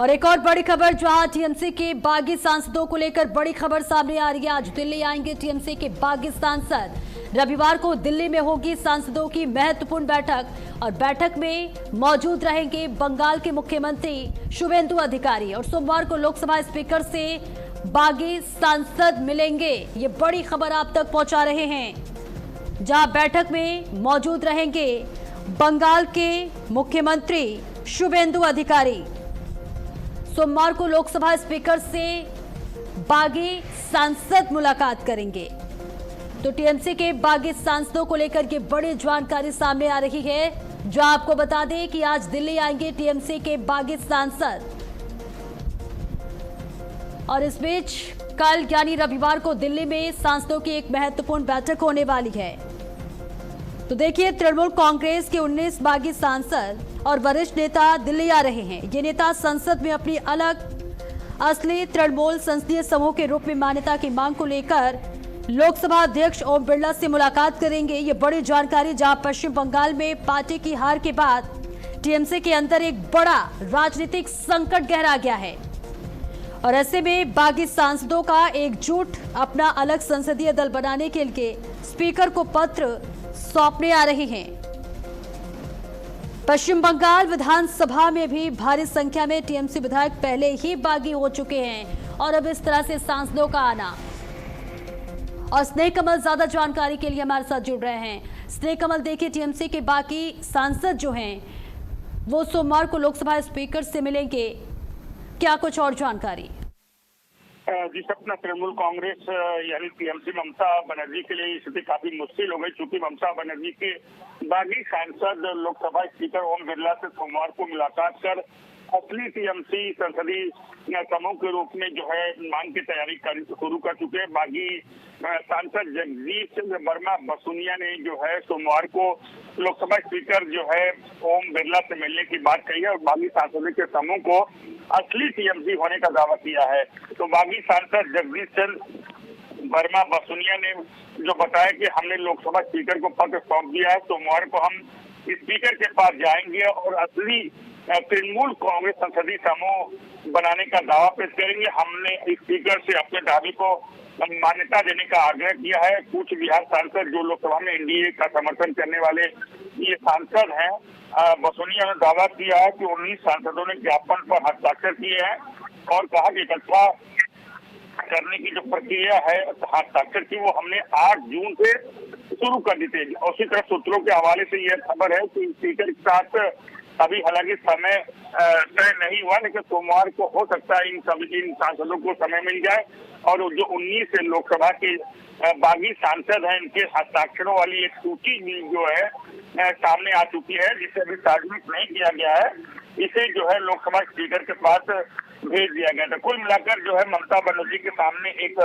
और एक और बड़ी खबर, जहां टीएमसी के बागी सांसदों को लेकर बड़ी खबर सामने आ रही है। आज दिल्ली आएंगे टीएमसी के बागी सांसद। रविवार को दिल्ली में होगी सांसदों की महत्वपूर्ण बैठक और बैठक में मौजूद रहेंगे बंगाल के मुख्यमंत्री शुवेंदु अधिकारी और सोमवार को लोकसभा स्पीकर से बागी सांसद मिलेंगे। ये बड़ी खबर आप तक पहुंचा रहे हैं, जहां बैठक में मौजूद रहेंगे बंगाल के मुख्यमंत्री शुवेंदु अधिकारी। सोमवार को लोकसभा स्पीकर से बागी सांसद मुलाकात करेंगे। तो टीएमसी के बागी सांसदों को लेकर के बड़ी जानकारी सामने आ रही है, जो आपको बता दें कि आज दिल्ली आएंगे टीएमसी के बागी सांसद। और इस बीच कल यानी रविवार को दिल्ली में सांसदों की एक महत्वपूर्ण बैठक होने वाली है। तो देखिए, तृणमूल कांग्रेस के 19 बागी सांसद और वरिष्ठ नेता दिल्ली आ रहे हैं। ये नेता संसद में अपनी अलग असली तृणमूल संसदीय समूह के रूप में मान्यता की मांग को लेकर लोकसभा अध्यक्ष ओम बिरला से मुलाकात करेंगे। ये बड़ी जानकारी, जहां पश्चिम बंगाल में पार्टी की हार के बाद टीएमसी के अंदर एक बड़ा राजनीतिक संकट गहरा गया है और ऐसे में बागी सांसदों का एकजुट अपना अलग संसदीय दल बनाने के लिए स्पीकर को पत्र सौंपने आ रहे हैं। पश्चिम बंगाल विधानसभा में भी भारी संख्या में टीएमसी विधायक पहले ही बागी हो चुके हैं और अब इस तरह से सांसदों का आना। और स्नेह कमल ज्यादा जानकारी के लिए हमारे साथ जुड़ रहे हैं। स्नेह कमल, देखिए, टीएमसी के बाकी सांसद जो हैं वो सोमवार को लोकसभा स्पीकर से मिलेंगे, क्या कुछ और जानकारी? जी सपना, तृणमूल कांग्रेस यानी टीएमसी ममता बनर्जी के लिए स्थिति काफी मुश्किल हो गई, क्योंकि ममता बनर्जी के बागी सांसद लोकसभा स्पीकर ओम बिरला से सोमवार को मुलाकात कर असली टीएमसी संसदीय समूह के रूप में जो है मांग की तैयारी शुरू कर चुके हैं। बागी सांसद जगदीश वर्मा बसुनिया ने जो है सोमवार को लोकसभा स्पीकर जो है ओम बिरला से मिलने की बात कही है और बागी सांसदों के समूह को असली टीएमसी होने का दावा किया है। तो बागी सांसद जगदीश चंद्र वर्मा बसुनिया ने जो बताया कि हमने लोकसभा स्पीकर को पत्र सौंप दिया है, सोमवार को हम स्पीकर के पास जाएंगे और असली तृणमूल कांग्रेस संसदीय समूह बनाने का दावा पेश करेंगे। हमने स्पीकर से अपने दावे को मान्यता देने का आग्रह किया है। कूच बिहार सांसद जो लोकसभा में एनडीए का समर्थन करने वाले ये सांसद हैं, बसोनिया ने दावा किया है कि 19 सांसदों ने ज्ञापन पर हस्ताक्षर किए हैं और कहा कि इकट्ठा करने की जो प्रक्रिया है हस्ताक्षर की, वो हमने 8 जून से शुरू कर दी थी। उसी तरह सूत्रों के हवाले से यह खबर है कि स्पीकर के साथ अभी हालांकि समय तय नहीं हुआ, लेकिन सोमवार को हो सकता है इन सांसदों को समय मिल जाए और जो 19 लोकसभा के बागी सांसद हैं, इनके हस्ताक्षरों वाली एक सूची जो है सामने आ चुकी है, जिसे अभी सार्वजनिक नहीं किया गया है। इसे जो है लोकसभा स्पीकर के पास भेज दिया गया था। कुल मिलाकर जो है ममता बनर्जी के सामने एक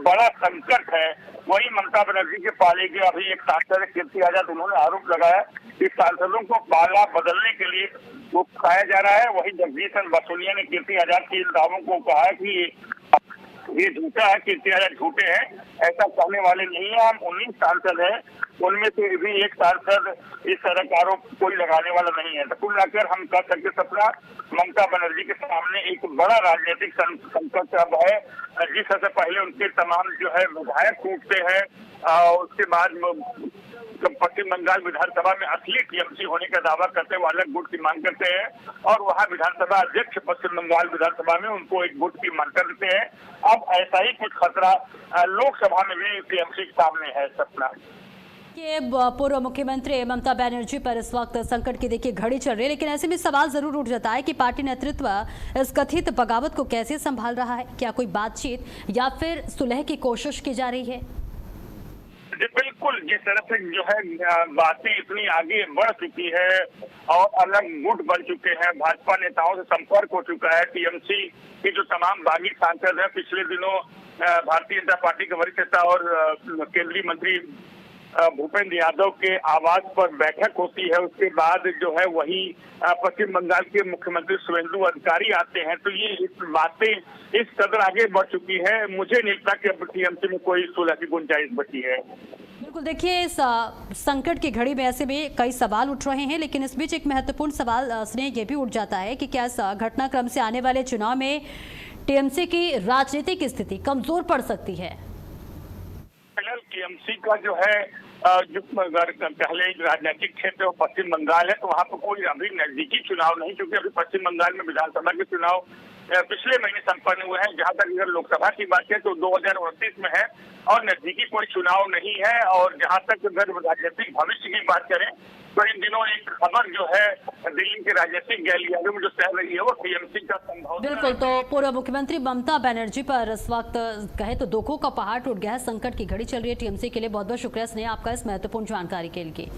बड़ा संकट है। वही ममता बनर्जी के पाले के अभी एक सांसद कीर्ति आजाद, उन्होंने आरोप लगाया कि सांसदों को पाला बदलने के लिए वो उकसाया जा रहा है। वही जगदीश बसोनिया ने कीर्ति आजाद के इन दावों को कहा कि ये झूठा है, कीर्ति आजाद झूठे हैं, ऐसा कहने वाले नहीं है। हम 19 सांसद हैं, उनमें से भी एक सांसद इस तरह का आरोप कोई लगाने वाला नहीं है। तो कुल मिलाकर हम कह सकते सपना, ममता बनर्जी के सामने एक बड़ा राजनीतिक संकट अब है। जिस तरह से पहले उनके तमाम जो है विधायक टूटते हैं, उसके बाद पश्चिम बंगाल विधानसभा में असली टीएमसी होने का दावा करते हुए अलग गुट की मांग करते हैं और वहां विधानसभा अध्यक्ष पश्चिम बंगाल विधानसभा में उनको एक गुट की मांग करते हैं। अब ऐसा ही कुछ खतरा लोकसभा में भी टीएमसी के सामने है। सपना, ये पूर्व मुख्यमंत्री ममता बनर्जी पर इस वक्त संकट की देखिए घड़ी चल रही है, लेकिन ऐसे में सवाल जरूर उठ जाता है कि पार्टी नेतृत्व इस कथित बगावत को कैसे संभाल रहा है? क्या कोई बातचीत या फिर सुलह की कोशिश की जा रही है? बिल्कुल, जिस तरह से जो है बातें इतनी आगे बढ़ चुकी है और अलग गुट बन चुके हैं, भाजपा नेताओं से संपर्क हो चुका है। टीएमसी के जो तमाम बागी सांसद हैं, पिछले दिनों भारतीय जनता पार्टी के वरिष्ठ नेता और केंद्रीय मंत्री भूपेंद्र यादव के आवास पर बैठक होती है, उसके बाद जो है वही पश्चिम बंगाल के मुख्यमंत्री शुवेंदु अधिकारी आते हैं। तो ये बातें इस कदर आगे बढ़ चुकी है, मुझे नहीं लगता कि अब टीएमसी में कोई सुलह की गुंजाइश बची है। बिल्कुल, देखिए इस संकट की घड़ी में ऐसे में कई सवाल उठ रहे हैं, लेकिन इस बीच एक महत्वपूर्ण सवाल स्नेह ये भी उठ जाता है कि क्या इस घटनाक्रम से आने वाले चुनाव में टीएमसी की राजनीतिक स्थिति कमजोर पड़ सकती है? फिलहाल टीएमसी का जो है जो अगर पहले राजनीतिक क्षेत्र पश्चिम बंगाल है तो वहाँ पर कोई अभी नजदीकी चुनाव नहीं, क्योंकि अभी पश्चिम बंगाल में विधानसभा के चुनाव पिछले महीने संपन्न हुए हैं। जहां तक अगर लोकसभा की बात है तो 2029 में है और नजदीकी कोई चुनाव नहीं है। और जहां तक अगर राजनीतिक भविष्य की बात करें तो इन दिनों एक खबर जो है दिल्ली के राजनीतिक गलियारों में जो चल रही है वो टीएमसी का संभव। बिल्कुल, तो पूर्व मुख्यमंत्री ममता बनर्जी पर इस वक्त कहे तो दुखों का पहाड़ टूट गया है, संकट की घड़ी चल रही है टीएमसी के लिए। बहुत बहुत शुक्रिया स्नेहा आपका इस महत्वपूर्ण जानकारी के लिए।